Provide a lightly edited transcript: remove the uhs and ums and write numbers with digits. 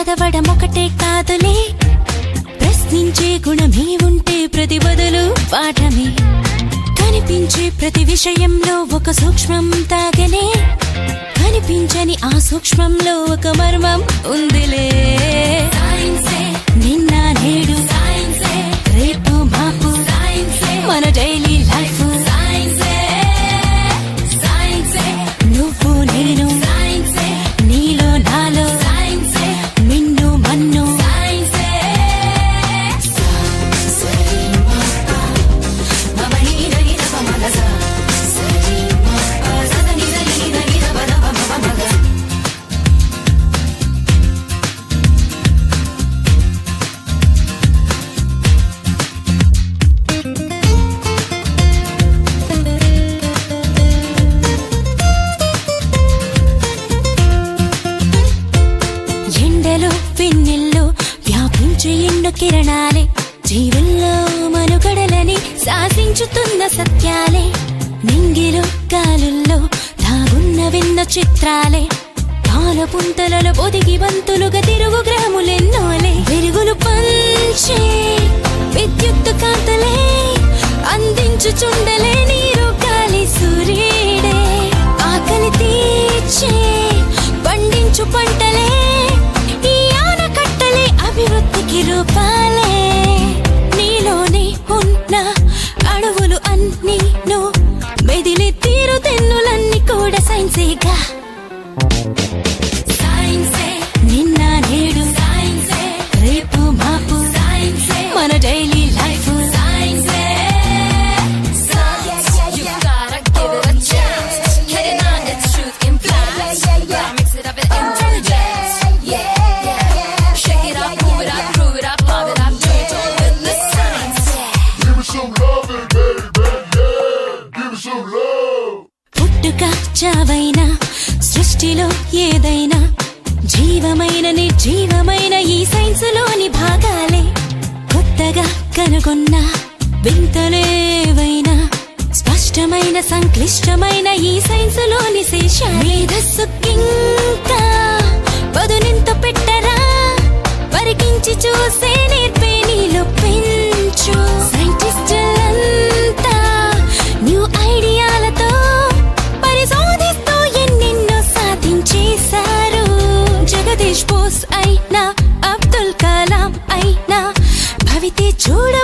చదవడం ఒకటే కాదులే, ప్రశ్నించే గుణమే ఉంటే ప్రతి బదులు పాఠమే. కనిపించే ప్రతి విషయంలో ఒక సూక్ష్మం తాగనే, కనిపించని ఆ సూక్ష్మంలో ఒక మర్మం ఉందిలే. నిన్న నేడు రేపు మాపు మన డైలీ లైఫ్. నువ్వు నేను నీలో నాలో మిన్ను మన్ను. పిన్నెల్లో వ్యాపించే ఎన్నో కిరణాలే, జీవుల్లో మనుగడలని శాసించుతున్న సత్యాలే. నింగిలో గాలుల్లో దాగున్న విన్న చిత్రాలే, పాలపుంతలలో పొదిగి బంతులుగా తిరుగు గ్రాములెన్నోలే. వెలుగులు పంచే విద్యుత్ కాంతలే, అందించుచుండలే నీరు గాలి సూర్యుడే. ఆకలి తీర్చే పండించు పంటలే, అభివృద్ధికి రూపాలే. నీలోనే ఉన్న అడవులు అన్నీ మెదిలి తీరు తెన్నులన్నీ కూడా సైన్సేగా. నిన్న నేడు రేపు మాపు మన డైలీ లైఫ్. పుట్టుక చావైనా సృష్టిలో ఏదైనా జీవమైన నిర్జీవమైన ఈ సైన్సులోని భాగాలే. కొత్తగా కనుగొన్న వింతలేవైనా స్పష్టమైన సంక్లిష్టమైన ఈ సైన్సులోని శేషాలే. మేధస్సుకింకా పదునెంత పెట్టరా, పరికించి చూసే నేర్పే నీలో పెంచు. సైంటిస్టులంతా న్యూ ఐడియాలతో పరిశోధిస్తూ ఎన్నెన్నో సాధించేశారు. జగదీష్ బోస్ అయినా అబ్దుల్ కలాం అయినా భవితే చూడ